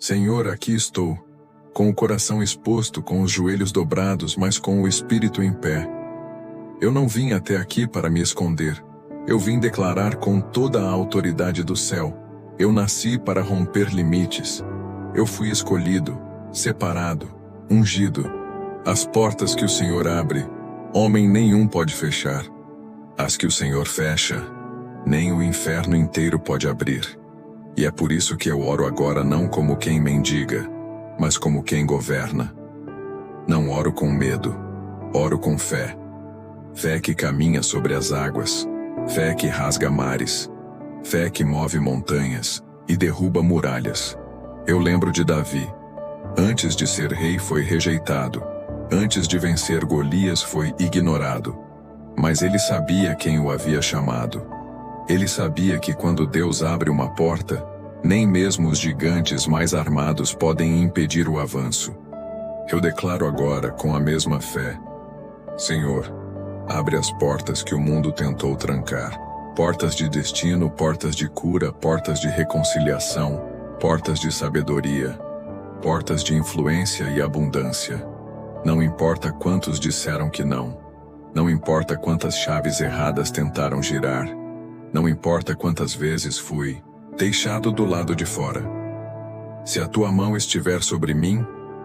Senhor, aqui estou, com o coração exposto, com os joelhos dobrados, mas com o espírito em pé. Eu não vim até aqui para me esconder. Eu vim declarar com toda a autoridade do céu. Eu nasci para romper limites. Eu fui escolhido, separado, ungido. As portas que o Senhor abre, homem nenhum pode fechar. As que o Senhor fecha, nem o inferno inteiro pode abrir. E é por isso que eu oro agora não como quem mendiga, mas como quem governa. Não oro com medo, oro com fé. Fé que caminha sobre as águas, fé que rasga mares, fé que move montanhas e derruba muralhas. Eu lembro de Davi. Antes de ser rei foi rejeitado, antes de vencer Golias foi ignorado. Mas ele sabia quem o havia chamado. Ele sabia que quando Deus abre uma porta, nem mesmo os gigantes mais armados podem impedir o avanço. Eu declaro agora com a mesma fé: Senhor, abre as portas que o mundo tentou trancar. Portas de destino, portas de cura, portas de reconciliação, portas de sabedoria, portas de influência e abundância. Não importa quantos disseram que não. Não importa quantas chaves erradas tentaram girar. Não importa quantas vezes fui deixado do lado de fora. Se a tua mão estiver sobre mim,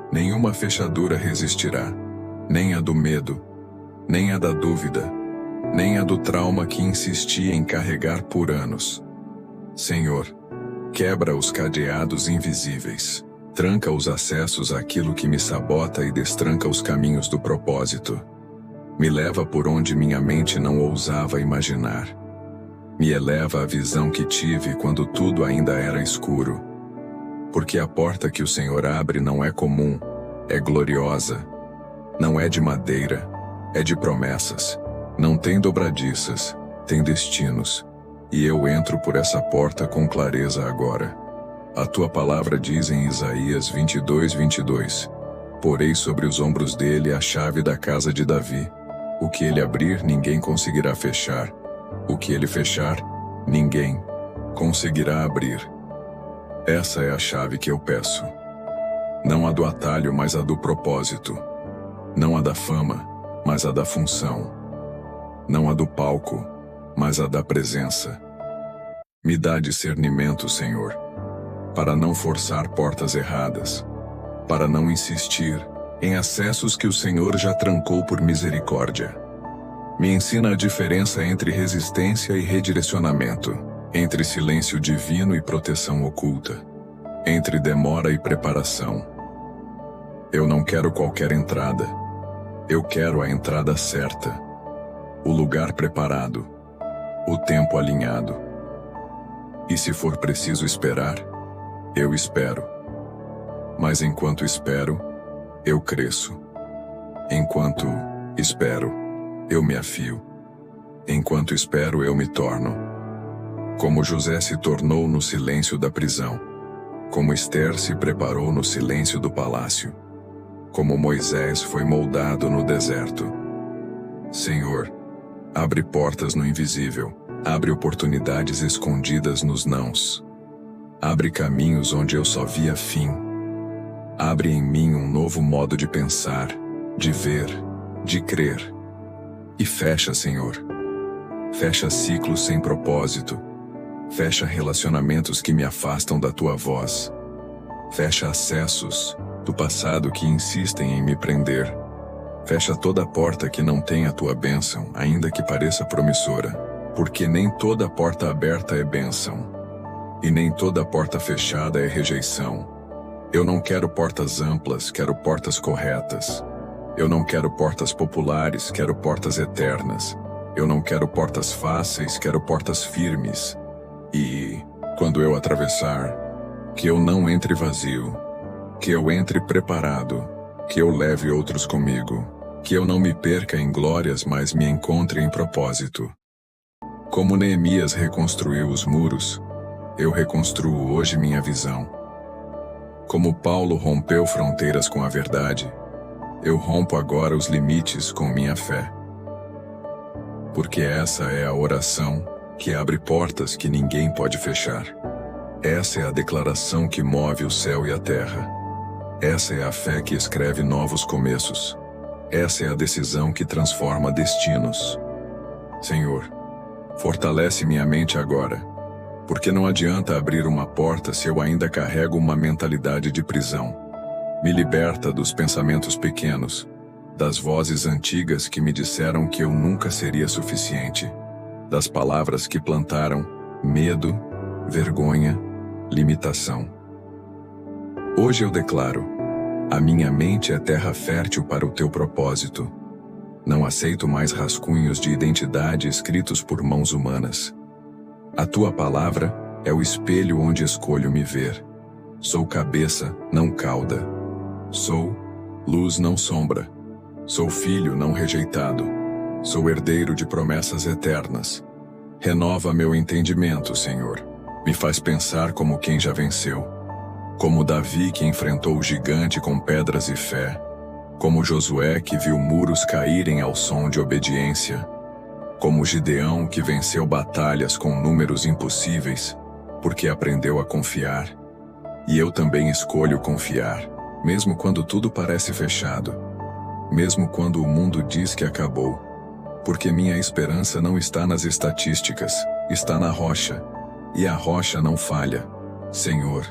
nenhuma fechadura resistirá, nem a do medo, nem a da dúvida, nem a do trauma que insisti em carregar por anos. Senhor, quebra os cadeados invisíveis, tranca os acessos àquilo que me sabota e destranca os caminhos do propósito. Me leva por onde minha mente não ousava imaginar. Me eleva à visão que tive quando tudo ainda era escuro. Porque a porta que o Senhor abre não é comum, é gloriosa. Não é de madeira, é de promessas. Não tem dobradiças, tem destinos. E eu entro por essa porta com clareza agora. A tua palavra diz em Isaías 22:22: Porei sobre os ombros dele a chave da casa de Davi. O que ele abrir, ninguém conseguirá fechar. O que ele fechar, ninguém conseguirá abrir. Essa é a chave que eu peço. Não a do atalho, mas a do propósito. Não a da fama, mas a da função. Não a do palco, mas a da presença. Me dá discernimento, Senhor, para não forçar portas erradas, para não insistir em acessos que o Senhor já trancou por misericórdia. Me ensina a diferença entre resistência e redirecionamento, entre silêncio divino e proteção oculta, entre demora e preparação. Eu não quero qualquer entrada. Eu quero a entrada certa, o lugar preparado, o tempo alinhado. E se for preciso esperar, eu espero. Mas enquanto espero, eu cresço. Enquanto espero, eu me afio. Enquanto espero, eu me torno. Como José se tornou no silêncio da prisão. Como Esther se preparou no silêncio do palácio. Como Moisés foi moldado no deserto. Senhor, abre portas no invisível. Abre oportunidades escondidas nos nãos. Abre caminhos onde eu só via fim. Abre em mim um novo modo de pensar, de ver, de crer. E fecha, Senhor. Fecha ciclos sem propósito. Fecha relacionamentos que me afastam da tua voz. Fecha acessos do passado que insistem em me prender. Fecha toda porta que não tem a tua bênção, ainda que pareça promissora. Porque nem toda porta aberta é bênção. E nem toda porta fechada é rejeição. Eu não quero portas amplas, quero portas corretas. Eu não quero portas populares, quero portas eternas. Eu não quero portas fáceis, quero portas firmes. E, quando eu atravessar, que eu não entre vazio, que eu entre preparado, que eu leve outros comigo, que eu não me perca em glórias, mas me encontre em propósito. Como Neemias reconstruiu os muros, eu reconstruo hoje minha visão. Como Paulo rompeu fronteiras com a verdade, eu rompo agora os limites com minha fé. Porque essa é a oração que abre portas que ninguém pode fechar. Essa é a declaração que move o céu e a terra. Essa é a fé que escreve novos começos. Essa é a decisão que transforma destinos. Senhor, fortalece minha mente agora, porque não adianta abrir uma porta se eu ainda carrego uma mentalidade de prisão. Me liberta dos pensamentos pequenos, das vozes antigas que me disseram que eu nunca seria suficiente, das palavras que plantaram medo, vergonha, limitação. Hoje eu declaro: a minha mente é terra fértil para o teu propósito. Não aceito mais rascunhos de identidade escritos por mãos humanas. A tua palavra é o espelho onde escolho me ver. Sou cabeça, não cauda. Sou luz, não sombra. Sou filho, não rejeitado. Sou herdeiro de promessas eternas. Renova meu entendimento, Senhor. Me faz pensar como quem já venceu. Como Davi que enfrentou o gigante com pedras e fé. Como Josué que viu muros caírem ao som de obediência. Como Gideão que venceu batalhas com números impossíveis, porque aprendeu a confiar. E eu também escolho confiar, mesmo quando tudo parece fechado. Mesmo quando o mundo diz que acabou. Porque minha esperança não está nas estatísticas, está na rocha. E a rocha não falha. Senhor,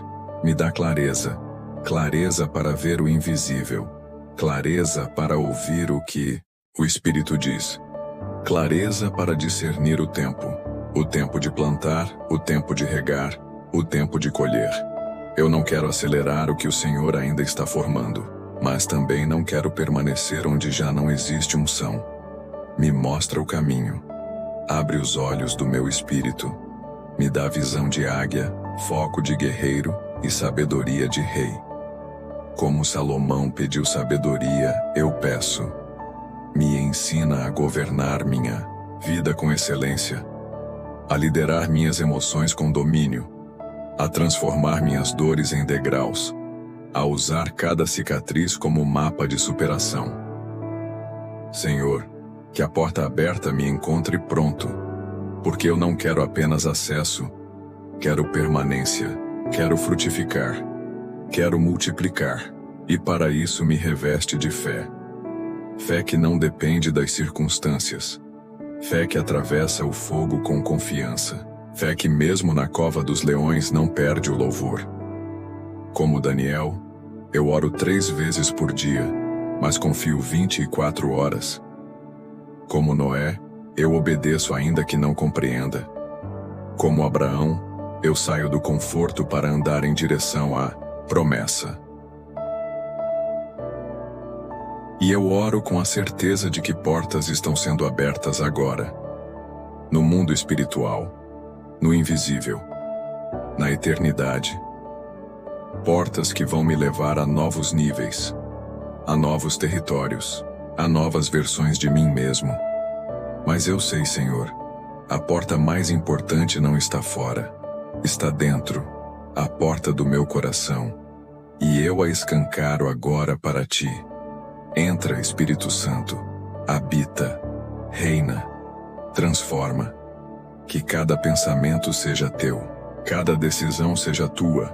me dá clareza. Clareza para ver o invisível. Clareza para ouvir o que o Espírito diz. Clareza para discernir o tempo de plantar, o tempo de regar, o tempo de colher. Eu não quero acelerar o que o Senhor ainda está formando, mas também não quero permanecer onde já não existe unção. Me mostra o caminho. Abre os olhos do meu espírito. Me dá visão de águia, foco de guerreiro e sabedoria de rei. Como Salomão pediu sabedoria, eu peço. Me ensina a governar minha vida com excelência, a liderar minhas emoções com domínio, a transformar minhas dores em degraus, a usar cada cicatriz como mapa de superação. Senhor, que a porta aberta me encontre pronto, porque eu não quero apenas acesso, quero permanência, quero frutificar, quero multiplicar, e para isso me reveste de fé. Fé que não depende das circunstâncias. Fé que atravessa o fogo com confiança. Fé que mesmo na cova dos leões não perde o louvor. Como Daniel, eu oro 3 vezes por dia, mas confio 24 horas. Como Noé, eu obedeço ainda que não compreenda. Como Abraão, eu saio do conforto para andar em direção à promessa. E eu oro com a certeza de que portas estão sendo abertas agora. No mundo espiritual, no invisível, na eternidade. Portas que vão me levar a novos níveis, a novos territórios, a novas versões de mim mesmo. Mas eu sei, Senhor, a porta mais importante não está fora, está dentro, a porta do meu coração. E eu a escancaro agora para ti. Entra, Espírito Santo, habita, reina, transforma. Que cada pensamento seja teu, cada decisão seja tua,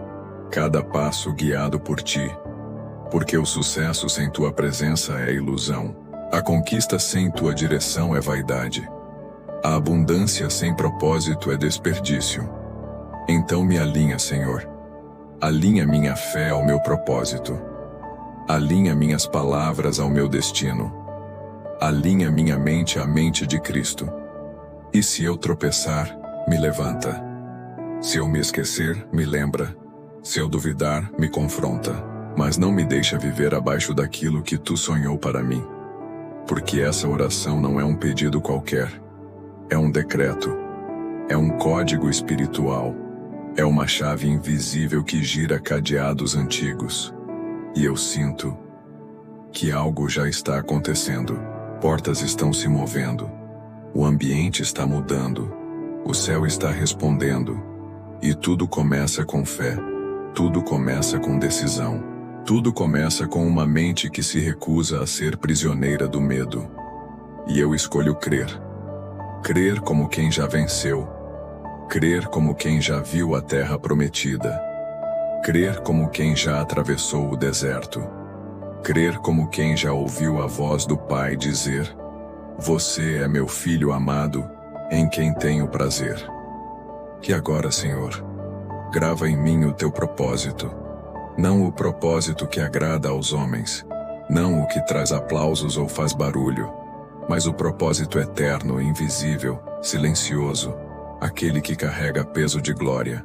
cada passo guiado por ti. Porque o sucesso sem tua presença é ilusão, a conquista sem tua direção é vaidade, a abundância sem propósito é desperdício. Então me alinha, Senhor. Alinha minha fé ao meu propósito. Alinha minhas palavras ao meu destino. Alinha minha mente à mente de Cristo. E se eu tropeçar, me levanta. Se eu me esquecer, me lembra. Se eu duvidar, me confronta. Mas não me deixa viver abaixo daquilo que tu sonhou para mim. Porque essa oração não é um pedido qualquer. É um decreto. É um código espiritual. É uma chave invisível que gira cadeados antigos. E eu sinto que algo já está acontecendo. Portas estão se movendo. O ambiente está mudando. O céu está respondendo. E tudo começa com fé. Tudo começa com decisão. Tudo começa com uma mente que se recusa a ser prisioneira do medo. E eu escolho crer. Crer como quem já venceu. Crer como quem já viu a terra prometida. Crer como quem já atravessou o deserto. Crer como quem já ouviu a voz do Pai dizer: Você é meu filho amado, em quem tenho prazer. Que agora, Senhor, grava em mim o teu propósito. Não o propósito que agrada aos homens, não o que traz aplausos ou faz barulho, mas o propósito eterno, invisível, silencioso, aquele que carrega peso de glória.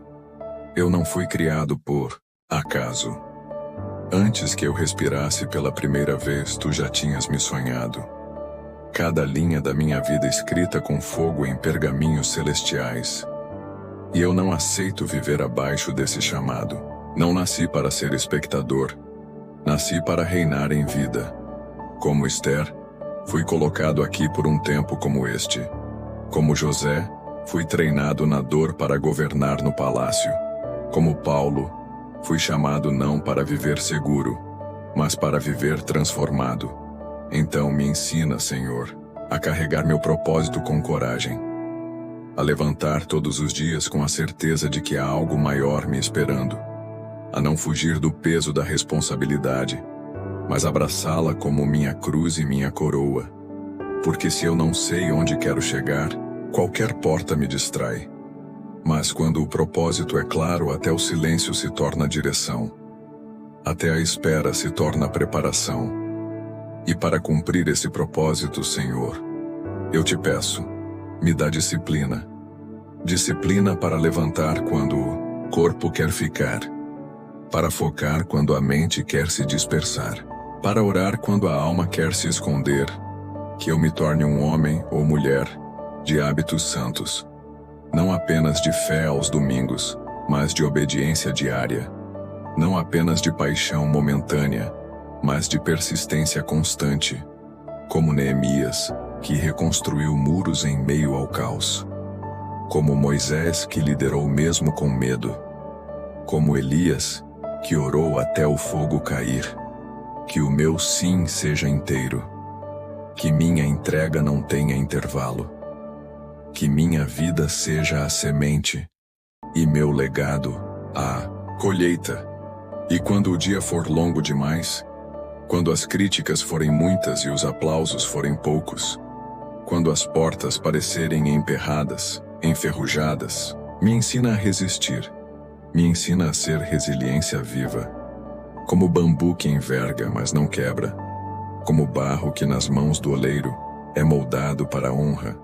Eu não fui criado por acaso. Antes que eu respirasse pela primeira vez, tu já tinhas me sonhado. Cada linha da minha vida escrita com fogo em pergaminhos celestiais. E eu não aceito viver abaixo desse chamado. Não nasci para ser espectador. Nasci para reinar em vida. Como Esther, fui colocado aqui por um tempo como este. Como José, fui treinado na dor para governar no palácio. Como Paulo, fui chamado não para viver seguro, mas para viver transformado. Então me ensina, Senhor, a carregar meu propósito com coragem. A levantar todos os dias com a certeza de que há algo maior me esperando. A não fugir do peso da responsabilidade, mas abraçá-la como minha cruz e minha coroa. Porque se eu não sei onde quero chegar, qualquer porta me distrai. Mas quando o propósito é claro, até o silêncio se torna direção. Até a espera se torna preparação. E para cumprir esse propósito, Senhor, eu te peço, me dá disciplina. Disciplina para levantar quando o corpo quer ficar. Para focar quando a mente quer se dispersar. Para orar quando a alma quer se esconder. Que eu me torne um homem ou mulher de hábitos santos. Não apenas de fé aos domingos, mas de obediência diária. Não apenas de paixão momentânea, mas de persistência constante. Como Neemias, que reconstruiu muros em meio ao caos. Como Moisés, que liderou mesmo com medo. Como Elias, que orou até o fogo cair. Que o meu sim seja inteiro. Que minha entrega não tenha intervalo. Que minha vida seja a semente, e meu legado, a colheita. E quando o dia for longo demais, quando as críticas forem muitas e os aplausos forem poucos, quando as portas parecerem emperradas, enferrujadas, me ensina a resistir, me ensina a ser resiliência viva. Como bambu que enverga, mas não quebra. Como barro que nas mãos do oleiro é moldado para a honra.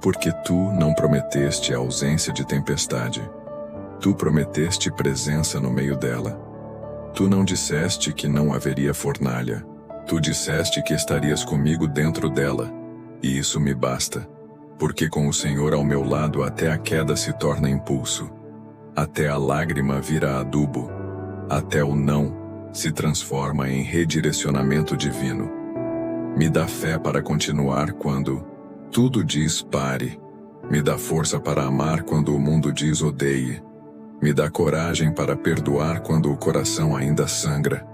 Porque tu não prometeste a ausência de tempestade. Tu prometeste presença no meio dela. Tu não disseste que não haveria fornalha. Tu disseste que estarias comigo dentro dela. E isso me basta. Porque com o Senhor ao meu lado até a queda se torna impulso. Até a lágrima vira adubo. Até o não se transforma em redirecionamento divino. Me dá fé para continuar quando tudo diz pare. Me dá força para amar quando o mundo diz odeie. Me dá coragem para perdoar quando o coração ainda sangra.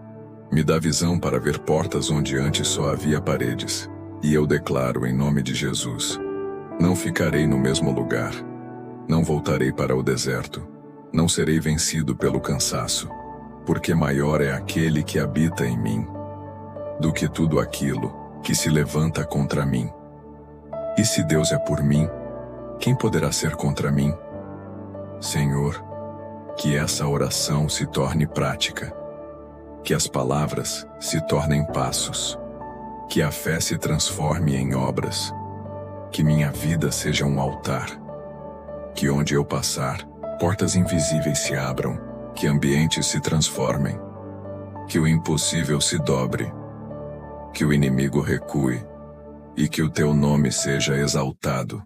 Me dá visão para ver portas onde antes só havia paredes. E eu declaro em nome de Jesus: não ficarei no mesmo lugar. Não voltarei para o deserto. Não serei vencido pelo cansaço. Porque maior é aquele que habita em mim do que tudo aquilo que se levanta contra mim. E se Deus é por mim, quem poderá ser contra mim? Senhor, que essa oração se torne prática. Que as palavras se tornem passos. Que a fé se transforme em obras. Que minha vida seja um altar. Que onde eu passar, portas invisíveis se abram. Que ambientes se transformem. Que o impossível se dobre. Que o inimigo recue. E que o teu nome seja exaltado.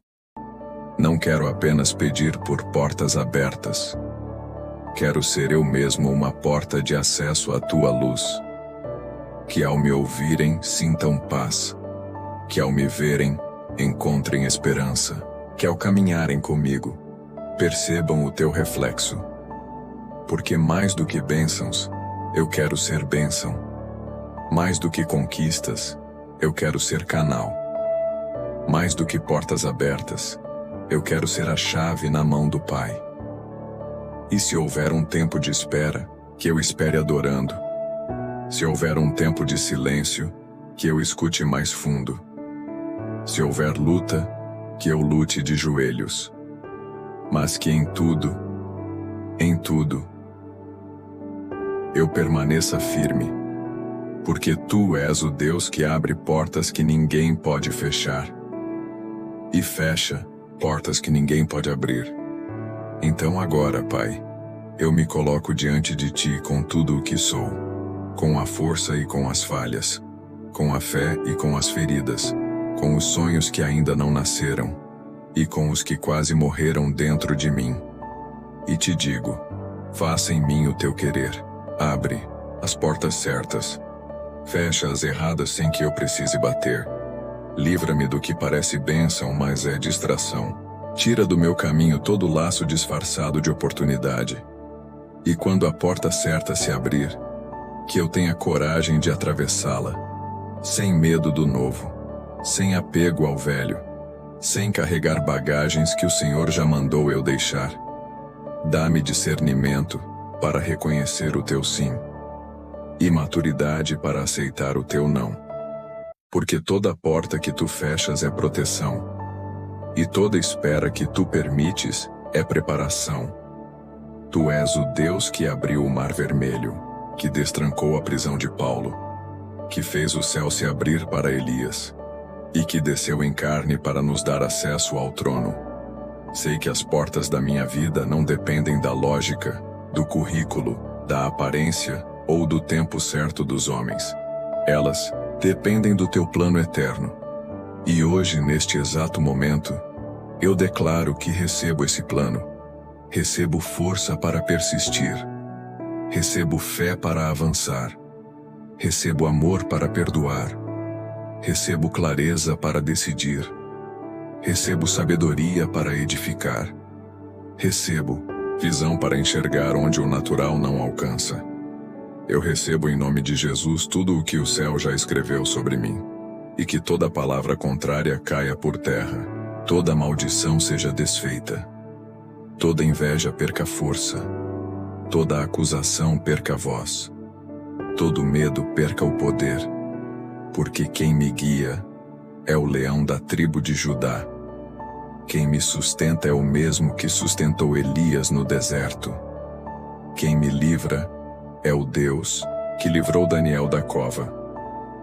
Não quero apenas pedir por portas abertas. Quero ser eu mesmo uma porta de acesso à tua luz. Que ao me ouvirem sintam paz. Que ao me verem encontrem esperança. Que ao caminharem comigo percebam o teu reflexo. Porque mais do que bênçãos, eu quero ser bênção. Mais do que conquistas, eu quero ser canal. Mais do que portas abertas, Eu quero ser a chave na mão do Pai. E se houver um tempo de espera, que eu espere adorando. Se houver um tempo de silêncio, que eu escute mais fundo. Se houver luta, que eu lute de joelhos. Mas que em tudo, eu permaneça firme. Porque tu és o Deus que abre portas que ninguém pode fechar. E fecha portas que ninguém pode abrir. Então agora, Pai, eu me coloco diante de ti com tudo o que sou. Com a força e com as falhas. Com a fé e com as feridas. Com os sonhos que ainda não nasceram. E com os que quase morreram dentro de mim. E te digo, faça em mim o teu querer. Abre as portas certas. Fecha as erradas sem que eu precise bater. Livra-me do que parece bênção, mas é distração. Tira do meu caminho todo laço disfarçado de oportunidade. E quando a porta certa se abrir, que eu tenha coragem de atravessá-la, sem medo do novo, sem apego ao velho, sem carregar bagagens que o Senhor já mandou eu deixar. Dá-me discernimento para reconhecer o teu sim, e maturidade para aceitar o teu não. Porque toda porta que tu fechas é proteção, e toda espera que tu permites é preparação. Tu és o Deus que abriu o mar vermelho, que destrancou a prisão de Paulo, que fez o céu se abrir para Elias, e que desceu em carne para nos dar acesso ao trono. Sei que as portas da minha vida não dependem da lógica, do currículo, da aparência ou do tempo certo dos homens. Elas dependem do teu plano eterno. E hoje, neste exato momento, eu declaro que recebo esse plano. Recebo força para persistir. Recebo fé para avançar. Recebo amor para perdoar. Recebo clareza para decidir. Recebo sabedoria para edificar. Recebo visão para enxergar onde o natural não alcança. Eu recebo em nome de Jesus tudo o que o céu já escreveu sobre mim. E que toda palavra contrária caia por terra. Toda maldição seja desfeita. Toda inveja perca força. Toda acusação perca voz. Todo medo perca o poder. Porque quem me guia é o leão da tribo de Judá. Quem me sustenta é o mesmo que sustentou Elias no deserto. Quem me livra é o Deus que livrou Daniel da cova.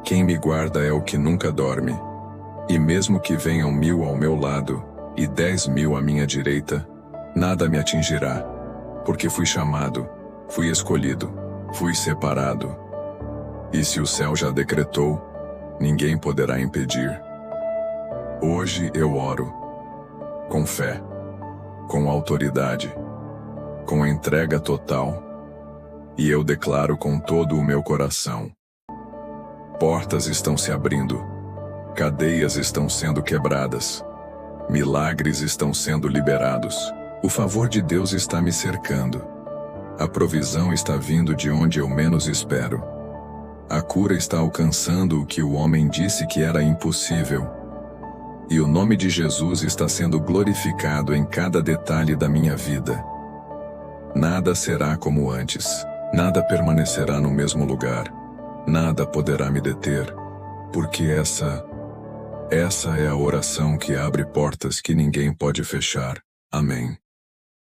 Quem me guarda é o que nunca dorme. E mesmo que venham 1000 ao meu lado e 10.000 à minha direita, nada me atingirá. Porque fui chamado, fui escolhido, fui separado. E se o céu já decretou, ninguém poderá impedir. Hoje eu oro com fé, com autoridade, com entrega total, e eu declaro com todo o meu coração: portas estão se abrindo, cadeias estão sendo quebradas, milagres estão sendo liberados, o favor de Deus está me cercando, a provisão está vindo de onde eu menos espero, a cura está alcançando o que o homem disse que era impossível. E o nome de Jesus está sendo glorificado em cada detalhe da minha vida. Nada será como antes. Nada permanecerá no mesmo lugar. Nada poderá me deter. Porque essa é a oração que abre portas que ninguém pode fechar. Amém.